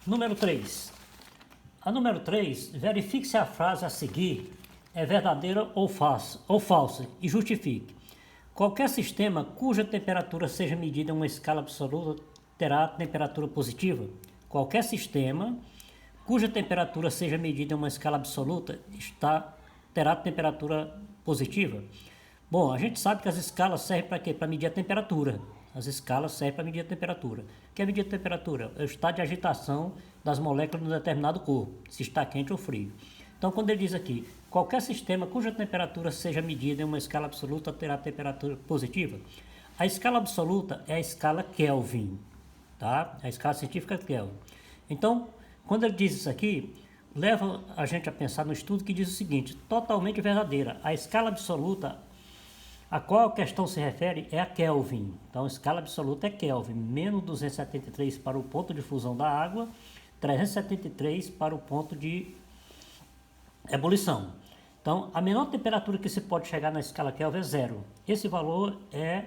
Número 3. A número 3, verifique se a frase a seguir é verdadeira ou falsa e justifique. Qualquer sistema cuja temperatura seja medida em uma escala absoluta terá temperatura positiva. Qualquer sistema cuja temperatura seja medida em uma escala absoluta terá temperatura positiva. Bom, a gente sabe que as escalas servem para quê? Para medir a temperatura. As escalas servem para medir a temperatura. O que é medir a temperatura? É o estado de agitação das moléculas de um determinado corpo, se está quente ou frio. Então, quando ele diz aqui, qualquer sistema cuja temperatura seja medida em uma escala absoluta terá temperatura positiva, a escala absoluta é a escala Kelvin, tá? A escala científica Kelvin. Então, quando ele diz isso aqui, leva a gente a pensar no estudo que diz o seguinte, totalmente verdadeira, a escala absoluta a qual a questão se refere é a Kelvin. Então, a escala absoluta é Kelvin, menos 273 para o ponto de fusão da água, 373 para o ponto de ebulição. Então, a menor temperatura que se pode chegar na escala Kelvin é zero. Esse valor é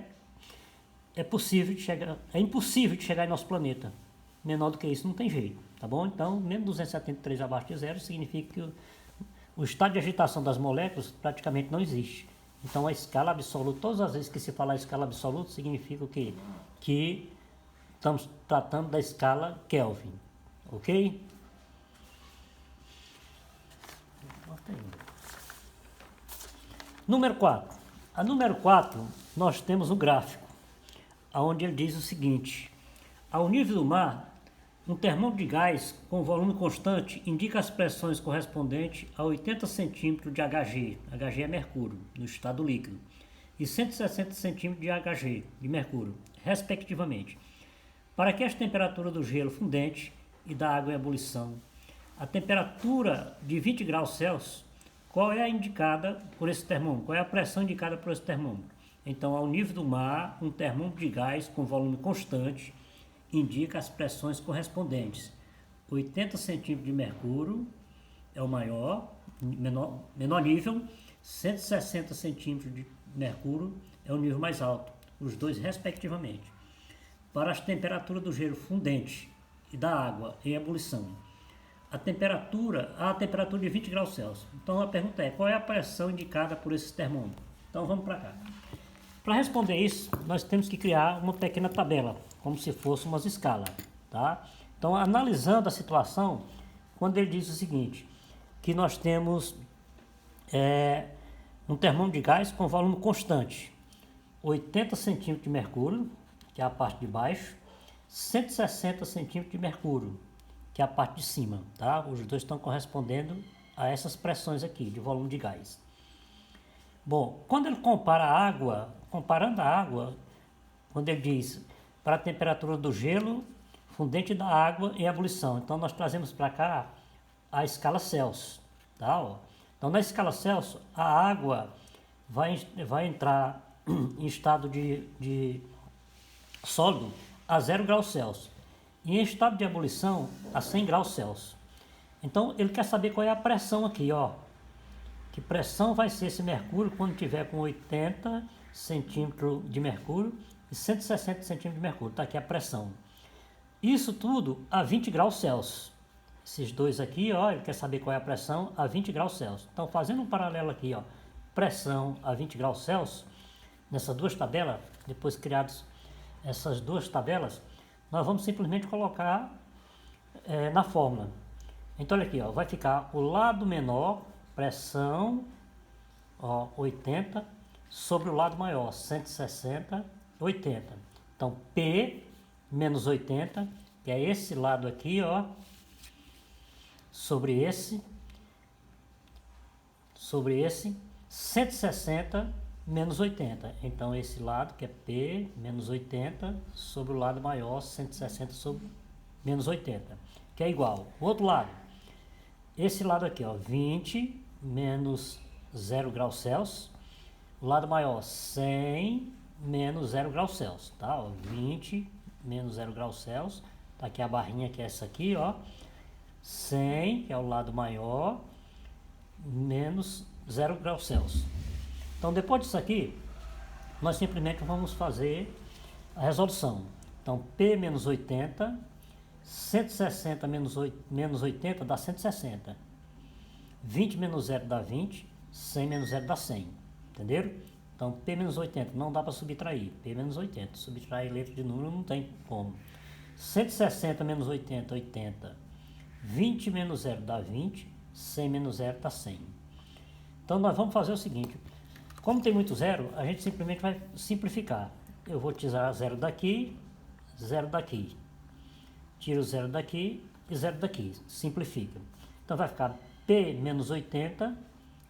impossível de chegar em nosso planeta. Menor do que isso não tem jeito, tá bom? Então, menos 273 abaixo de zero significa que o estado de agitação das moléculas praticamente não existe. Então, a escala absoluta, todas as vezes que se falar escala absoluta, significa o quê? Que estamos tratando da escala Kelvin, ok? Número 4. A número 4, nós temos um gráfico, onde ele diz o seguinte, ao nível do mar, um termômetro de gás com volume constante indica as pressões correspondentes a 80 centímetros de Hg, Hg é mercúrio, no estado líquido, e 160 centímetros de Hg, de mercúrio, respectivamente. Para que a temperatura do gelo fundente e da água em ebulição, a temperatura de 20 graus Celsius, qual é a indicada por esse termômetro? Qual é a pressão indicada por esse termômetro? Então, ao nível do mar, um termômetro de gás com volume constante indica as pressões correspondentes. 80 centímetros de mercúrio é o menor nível, 160 centímetros de mercúrio é o nível mais alto, os dois respectivamente. Para as temperaturas do gelo fundente e da água em ebulição, a temperatura de 20 graus Celsius. Então a pergunta é, qual é a pressão indicada por esses termômetros? Então vamos para cá. Para responder isso, nós temos que criar uma pequena tabela, como se fosse umas escalas, tá? Então, analisando a situação, quando ele diz o seguinte, que nós temos um termômetro de gás com volume constante, 80 centímetros de mercúrio, que é a parte de baixo, 160 centímetros de mercúrio, que é a parte de cima, tá? Os dois estão correspondendo a essas pressões aqui, de volume de gás. Bom, quando ele compara a água, comparando a água, quando ele diz para a temperatura do gelo fundente da água em ebulição, então nós trazemos para cá a escala Celsius, tá? Então na escala Celsius a água vai entrar em estado de sólido a 0 graus Celsius e em estado de ebulição a 100 graus Celsius. Então ele quer saber qual é a pressão aqui, ó. Que pressão vai ser esse mercúrio quando tiver com 80 centímetros de mercúrio e 160 centímetros de mercúrio. Está aqui a pressão. Isso tudo a 20 graus Celsius. Esses dois aqui, ó, ele quer saber qual é a pressão a 20 graus Celsius. Então, fazendo um paralelo aqui, ó, pressão a 20 graus Celsius, nessas duas tabelas, depois criadas essas duas tabelas, nós vamos simplesmente colocar na fórmula. Então, olha aqui, ó, vai ficar o lado menor, pressão, ó, 80, sobre o lado maior, 160, 80. Então, P menos 80, que é esse lado aqui, ó, sobre esse, 160 menos 80. Então, esse lado, que é P menos 80, sobre o lado maior, 160 sobre menos 80, que é igual. O outro lado, esse lado aqui, ó, 20 menos 0 graus Celsius, o lado maior, 100 menos 0 graus Celsius, tá? Ó, 20 menos 0 graus Celsius, tá aqui a barrinha que é essa aqui, ó, 100, que é o lado maior, menos 0 graus Celsius. Então, depois disso aqui, nós simplesmente vamos fazer a resolução. Então, P menos 80 160 menos 80 dá 160. 20 menos 0 dá 20. 100 menos 0 dá 100. Entenderam? Então, P menos 80 não dá para subtrair. P menos 80. Subtrair letra de número não tem como. 160 menos 80, 80. 20 menos 0 dá 20. 100 menos 0 dá 100. Então, nós vamos fazer o seguinte. Como tem muito zero, a gente simplesmente vai simplificar. Eu vou tirar 0 daqui, 0 daqui. Tiro 0 daqui e 0 daqui. Simplifica. Então, vai ficar P menos 80.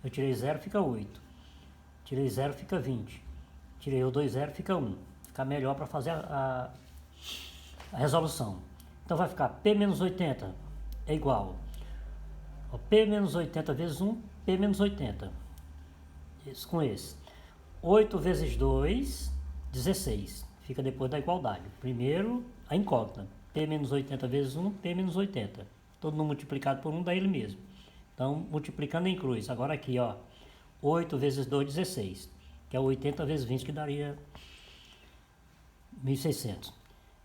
Eu tirei 0, fica 8. Tirei 0, fica 20. Tirei o 2, 0, fica 1. Fica melhor para fazer a resolução. Então vai ficar P menos 80 é igual a P menos 80 vezes 1, P menos 80. Isso com esse. 8 vezes 2, 16. Fica depois da igualdade. Primeiro, a incógnita. P menos 80 vezes 1, P menos 80. Todo mundo multiplicado por 1 dá ele mesmo. Então, multiplicando em cruz. Agora aqui, ó. 8 vezes 2, 16. Que é 80 vezes 20, que daria 1.600.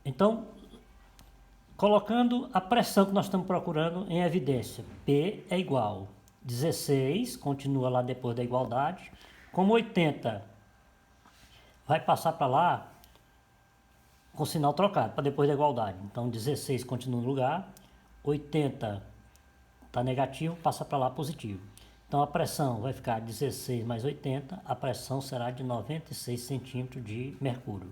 Então, colocando a pressão que nós estamos procurando em evidência. P é igual. 16, continua lá depois da igualdade. Como 80 vai passar para lá com sinal trocado, para depois da igualdade. Então, 16 continua no lugar. 80 está negativo, passa para lá positivo. Então, a pressão vai ficar 16 mais 80, a pressão será de 96 centímetros de mercúrio.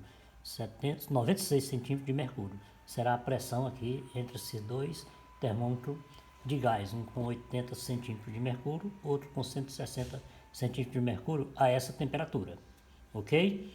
96 centímetros de mercúrio. Será a pressão aqui entre esses dois termômetros de gás, um com 80 centímetros de mercúrio, outro com 160 centímetros de mercúrio a essa temperatura. Ok?